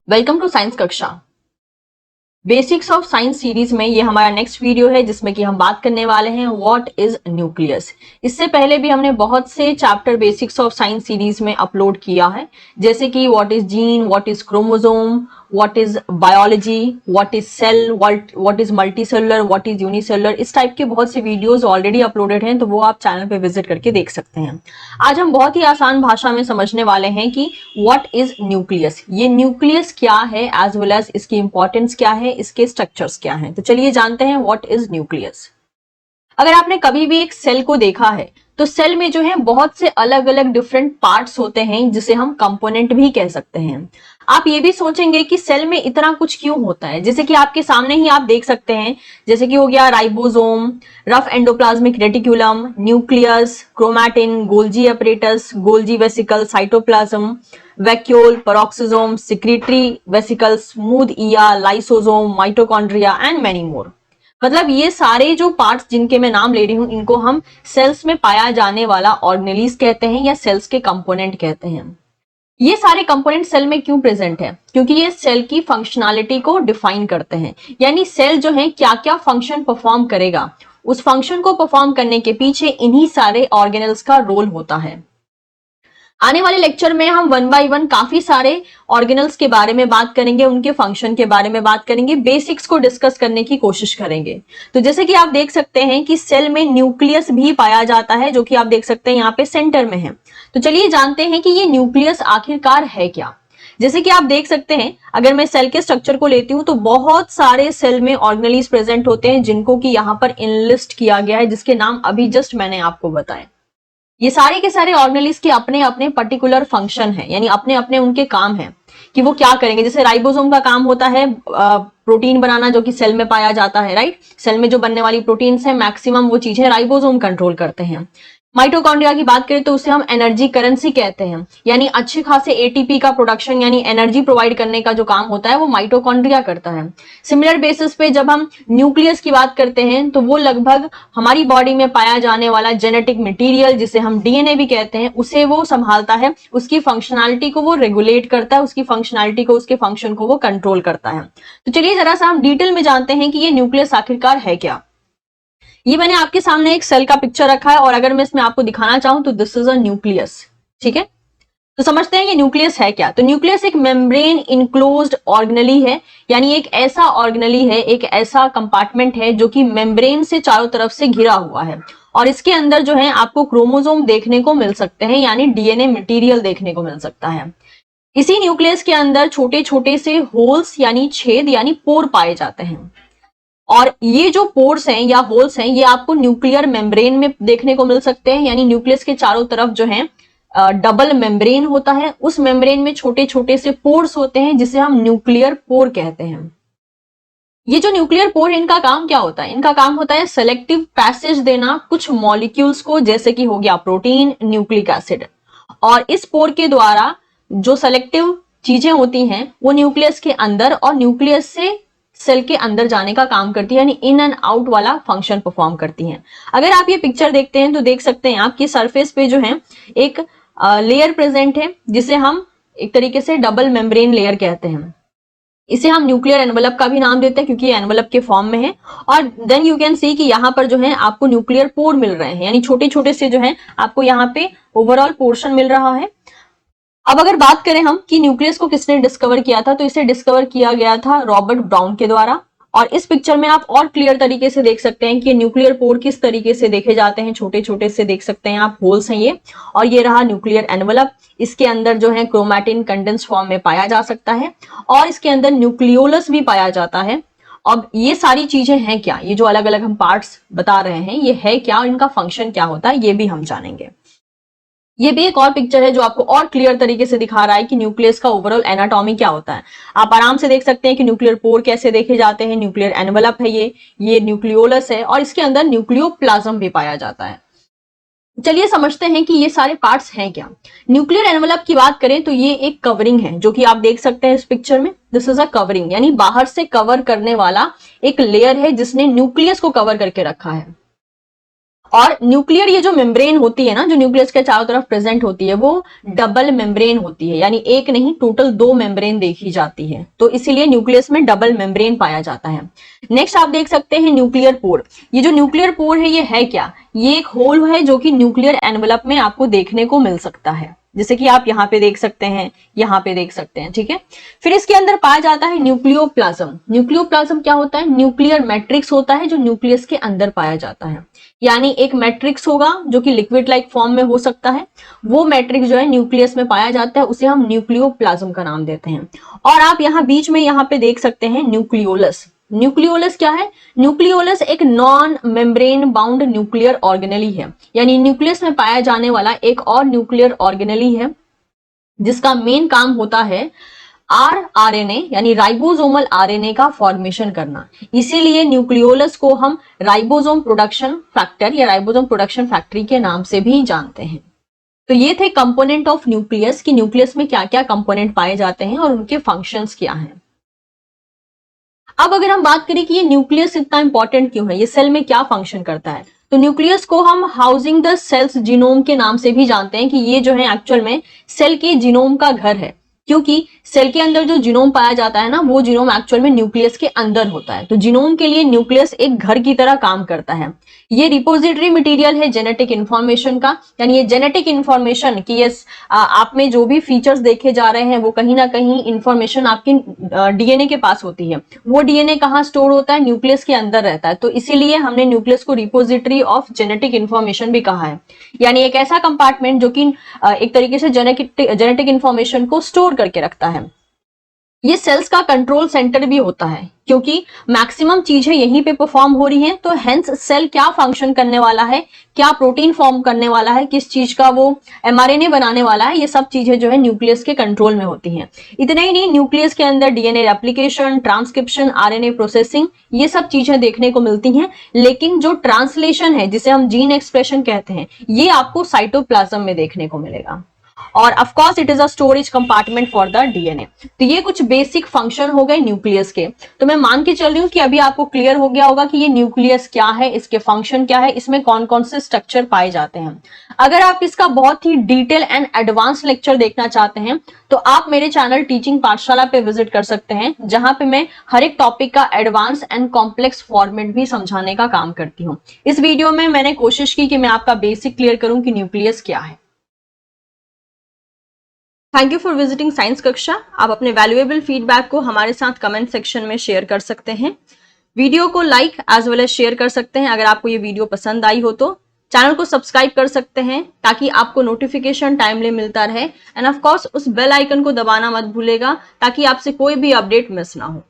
Welcome to science कक्षा। Basics of science series में ये हमारा नेक्स्ट वीडियो है जिसमें कि हम बात करने वाले हैं व्हाट इज न्यूक्लियस। इससे पहले भी हमने बहुत से chapter basics of science series में अपलोड किया है, जैसे कि what is gene, what is chromosome, what is biology, what is cell, what is multicellular, what is unicellular. इस टाइप के बहुत से वीडियोस ऑलरेडी अपलोडेड हैं, तो वो आप चैनल पे विजिट करके देख सकते हैं। आज हम बहुत ही आसान भाषा में समझने वाले हैं कि व्हाट इज न्यूक्लियस, ये न्यूक्लियस क्या है एज वेल एज इसकी इंपॉर्टेंस क्या है, इसके स्ट्रक्चर्स क्या हैं। तो चलिए जानते हैं व्हाट इज न्यूक्लियस। अगर आपने कभी भी एक सेल को देखा है तो सेल में जो है बहुत से अलग अलग डिफरेंट पार्ट्स होते हैं जिसे हम कंपोनेंट भी कह सकते हैं। आप ये भी सोचेंगे कि सेल में इतना कुछ क्यों होता है, जैसे कि आपके सामने ही आप देख सकते हैं, जैसे कि हो गया ribosome, rough endoplasmic reticulum, nucleus, chromatin, Golgi apparatus, Golgi vesicle, cytoplasm, vacuole, peroxisome, secretory vesicle, smooth ER, lysosome, mitochondria and many more. मतलब ये सारे जो पार्ट्स जिनके मैं नाम ले रही हूं, इनको हम सेल्स में पाया जाने वाला ऑर्गेनेलिज कहते हैं या सेल्स के कंपोनेंट कहते हैं। ये सारे कंपोनेंट सेल में क्यों प्रेजेंट है? क्योंकि ये सेल की फंक्शनैलिटी को डिफाइन करते हैं, यानी सेल जो है क्या क्या फंक्शन परफॉर्म करेगा, उस फंक्शन को परफॉर्म करने के पीछे इन्हीं सारे ऑर्गेनेल्स का रोल होता है। आने वाले लेक्चर में हम वन बाय वन काफी सारे ऑर्गेनल्स के बारे में बात करेंगे, उनके फंक्शन के बारे में बात करेंगे, बेसिक्स को डिस्कस करने की कोशिश करेंगे। तो जैसे कि आप देख सकते हैं कि सेल में न्यूक्लियस भी पाया जाता है, जो कि आप देख सकते हैं यहाँ पे सेंटर में है। तो चलिए जानते हैं कि ये न्यूक्लियस आखिरकार है क्या। जैसे कि आप देख सकते हैं, अगर मैं सेल के स्ट्रक्चर को लेती हूं तो बहुत सारे सेल में ऑर्गेनेलिज प्रेजेंट होते हैं जिनको कि यहाँ पर इनलिस्ट किया गया है, जिसके नाम अभी जस्ट मैंने आपको बताए। ये सारे के सारे ऑर्गेनेलिज के अपने अपने पर्टिकुलर फंक्शन है, यानी अपने अपने उनके काम है कि वो क्या करेंगे। जैसे राइबोसोम का काम होता है प्रोटीन बनाना, जो कि सेल में पाया जाता है, राइट। सेल में जो बनने वाली प्रोटीन्स है मैक्सिमम वो चीजें राइबोसोम कंट्रोल करते हैं। माइटोकॉन्ड्रिया की बात करें तो उसे हम एनर्जी करेंसी कहते हैं, यानी अच्छे खासे एटीपी का प्रोडक्शन यानी एनर्जी प्रोवाइड करने का जो काम होता है वो माइटोकॉन्ड्रिया करता है। सिमिलर बेसिस पे जब हम न्यूक्लियस की बात करते हैं तो वो लगभग हमारी बॉडी में पाया जाने वाला जेनेटिक मटेरियल, जिसे हम डीएनए भी कहते हैं, उसे वो संभालता है, उसकी फंक्शनैलिटी को वो रेगुलेट करता है, उसकी फंक्शनैलिटी को, उसके फंक्शन को वो कंट्रोल करता है। तो चलिए जरा सा हम डिटेल में जानते हैं कि ये न्यूक्लियस आखिरकार है क्या। ये मैंने आपके सामने एक सेल का पिक्चर रखा है और अगर मैं इसमें आपको दिखाना चाहूं तो दिस इज अ न्यूक्लियस, ठीक है। तो समझते हैं ये न्यूक्लियस है क्या। तो न्यूक्लियस एक मेम्ब्रेन इनक्लोज्ड ऑर्गेनेली है, यानी एक ऐसा ऑर्गेनेली है, एक ऐसा कंपार्टमेंट है जो कि मेम्ब्रेन से चारों तरफ से घिरा हुआ है और इसके अंदर जो है आपको क्रोमोसोम देखने को मिल सकते हैं, यानी डीएनए मटेरियल देखने को मिल सकता है। इसी न्यूक्लियस के अंदर छोटे छोटे से होल्स यानी छेद यानी पोर पाए जाते हैं और ये जो पोर्स हैं या होल्स हैं ये आपको न्यूक्लियर मेम्ब्रेन में देखने को मिल सकते हैं, यानी न्यूक्लियस के चारों तरफ जो है डबल मेम्ब्रेन होता है, उस मेम्ब्रेन में छोटे छोटे से पोर्स होते हैं जिसे हम न्यूक्लियर पोर कहते हैं। ये जो न्यूक्लियर पोर है इनका काम क्या होता है? इनका काम होता है सेलेक्टिव पैसेज देना कुछ मॉलिक्यूल्स को, जैसे कि हो गया प्रोटीन, न्यूक्लिक एसिड, और इस पोर के द्वारा जो सेलेक्टिव चीजें होती हैं वो न्यूक्लियस के अंदर और न्यूक्लियस से सेल के अंदर जाने का काम करती है, यानी इन एंड आउट वाला फंक्शन परफॉर्म करती हैं। अगर आप ये पिक्चर देखते हैं तो देख सकते हैं आपकी सरफेस पे जो है एक लेयर प्रेजेंट है जिसे हम एक तरीके से डबल मेम्ब्रेन लेयर कहते हैं। इसे हम न्यूक्लियर एनवलप का भी नाम देते हैं क्योंकि ये एनवलप के फॉर्म में है। और देन यू कैन सी कि यहाँ पर जो है आपको न्यूक्लियर पोर मिल रहे हैं, यानी छोटे छोटे से जो है आपको यहाँ पे ओवरऑल पोर्शन मिल रहा है। अब अगर बात करें हम कि न्यूक्लियस को किसने डिस्कवर किया था, तो इसे डिस्कवर किया गया था रॉबर्ट ब्राउन के द्वारा। और इस पिक्चर में आप और क्लियर तरीके से देख सकते हैं कि न्यूक्लियर पोर किस तरीके से देखे जाते हैं, छोटे छोटे से देख सकते हैं आप, होल्स हैं ये। और ये रहा न्यूक्लियर एनवलप, इसके अंदर जो है क्रोमैटिन कंडेंस फॉर्म में पाया जा सकता है और इसके अंदर न्यूक्लियोलस भी पाया जाता है। अब ये सारी चीजें हैं क्या, ये जो अलग अलग हम पार्ट्स बता रहे हैं ये है क्या और इनका फंक्शन क्या होता है, ये भी हम जानेंगे। ये भी एक और पिक्चर है जो आपको और क्लियर तरीके से दिखा रहा है कि न्यूक्लियस का ओवरऑल एनाटॉमी क्या होता है। आप आराम से देख सकते हैं कि न्यूक्लियर पोर कैसे देखे जाते हैं, न्यूक्लियर एनवलप है ये न्यूक्लियोलस है और इसके अंदर न्यूक्लियोप्लाज्म भी पाया जाता है। चलिए समझते हैं कि ये सारे पार्ट्स हैं क्या। न्यूक्लियर एनवलप की बात करें तो ये एक कवरिंग है जो कि आप देख सकते हैं इस पिक्चर में। दिस इज अ कवरिंग, यानी बाहर से कवर करने वाला एक लेयर है जिसने न्यूक्लियस को कवर करके रखा है। और न्यूक्लियर ये जो मेम्ब्रेन होती है ना, जो न्यूक्लियस के चारों तरफ प्रेजेंट होती है, वो डबल मेम्ब्रेन होती है, यानी एक नहीं टोटल 2 मेम्ब्रेन देखी जाती है, तो इसीलिए न्यूक्लियस में डबल मेम्ब्रेन पाया जाता है। नेक्स्ट आप देख सकते हैं न्यूक्लियर पोर। ये जो न्यूक्लियर पोर है ये है क्या, ये एक होल है जो कि न्यूक्लियर एनवेलप में आपको देखने को मिल सकता है, जैसे कि आप यहाँ पे देख सकते हैं, यहाँ पे देख सकते हैं, ठीक है। फिर इसके अंदर पाया जाता है न्यूक्लियोप्लाज्म। न्यूक्लियोप्लाज्म क्या होता है, न्यूक्लियर मैट्रिक्स होता है जो न्यूक्लियस के अंदर पाया जाता है, यानी एक मैट्रिक्स होगा जो कि लिक्विड लाइक फॉर्म में हो सकता है, वो मैट्रिक्स जो है न्यूक्लियस में पाया जाता है, उसे हम न्यूक्लियोप्लाज्म का नाम देते हैं। और आप यहाँ बीच में यहाँ पे देख सकते हैं न्यूक्लियोलस। न्यूक्लियोलस क्या है, न्यूक्लियोलस एक non membrane bound nuclear organelle है, यानी न्यूक्लियस में पाया जाने वाला एक और न्यूक्लियर ऑर्गेनेली है जिसका मेन काम होता है आरएनए यानी राइबोसोमल आरएनए का फॉर्मेशन करना। इसीलिए न्यूक्लियोलस को हम राइबोसोम प्रोडक्शन फैक्टर या राइबोसोम प्रोडक्शन फैक्ट्री के नाम से भी जानते हैं। तो ये थे कंपोनेंट ऑफ न्यूक्लियस कि न्यूक्लियस में क्या क्या कंपोनेंट पाए जाते हैं और उनके फंक्शंस क्या हैं। अब अगर हम बात करें कि ये न्यूक्लियस इतना इंपॉर्टेंट क्यों है, ये सेल में क्या फंक्शन करता है, तो न्यूक्लियस को हम हाउसिंग द सेल्स जीनोम के नाम से भी जानते हैं कि ये जो है एक्चुअल में सेल के जीनोम का घर है, क्योंकि सेल के अंदर जो जीनोम पाया जाता है ना, वो जीनोम एक्चुअल में न्यूक्लियस के अंदर होता है। तो जीनोम के लिए न्यूक्लियस एक घर की तरह काम करता है। ये रिपोजिटरी मटेरियल है जेनेटिक इंफॉर्मेशन का, यानी ये जेनेटिक इंफॉर्मेशन कि ये आप में जो भी फीचर्स देखे जा रहे हैं वो कहीं ना कहीं इंफॉर्मेशन आपकी डीएनए के पास होती है। वो डीएनए कहाँ स्टोर होता है, न्यूक्लियस के अंदर रहता है। तो इसीलिए हमने न्यूक्लियस को रिपोजिटरी ऑफ जेनेटिक इंफॉर्मेशन भी कहा है, यानी एक ऐसा कंपार्टमेंट जो कि एक तरीके से जेनेटिक इंफॉर्मेशन को स्टोर करके रखता है। ये सेल्स का कंट्रोल सेंटर भी होता है, क्योंकि मैक्सिमम चीजें यहीं पे परफॉर्म हो रही हैं। तो हेंस सेल क्या फंक्शन करने वाला है, क्या प्रोटीन फॉर्म करने वाला है, किस चीज का वो एमआरएनए बनाने वाला है, ये सब चीजें जो है न्यूक्लियस के कंट्रोल में होती हैं। इतना ही नहीं, न्यूक्लियस के अंदर DNA replication, transcription, RNA processing, ये सब चीजें देखने को मिलती हैं। लेकिन जो ट्रांसलेशन है, जिसे हम जीन एक्सप्रेशन कहते हैं, ये आपको साइटोप्लाज्म में देखने को मिलेगा। और of course it is a storage compartment for the DNA. तो ये कुछ बेसिक फंक्शन हो गए न्यूक्लियस के। तो मैं मान के चल रही हूं कि अभी आपको क्लियर हो गया होगा कि ये न्यूक्लियस क्या है, इसके फंक्शन क्या है, इसमें कौन कौन से स्ट्रक्चर पाए जाते हैं। अगर आप इसका बहुत ही डिटेल एंड एडवांस लेक्चर देखना चाहते हैं तो आप मेरे चैनल टीचिंग पाठशाला पे विजिट कर सकते हैं, जहां पे मैं हर एक टॉपिक का एडवांस एंड कॉम्प्लेक्स फॉर्मेट भी समझाने का काम करती हूँ। इस वीडियो में मैंने कोशिश की कि मैं आपका बेसिक क्लियर करूं कि न्यूक्लियस क्या है। Thank you for visiting science कक्षा। आप अपने वैल्यूएबल फीडबैक को हमारे साथ कमेंट सेक्शन में शेयर कर सकते हैं। वीडियो को like as well as share कर सकते हैं। अगर आपको ये वीडियो पसंद आई हो तो चैनल को सब्सक्राइब कर सकते हैं ताकि आपको नोटिफिकेशन टाइमली मिलता रहे। एंड ऑफ कोर्स उस बेल आइकन को दबाना मत भूलेगा ताकि आपसे कोई भी अपडेट मिस ना हो।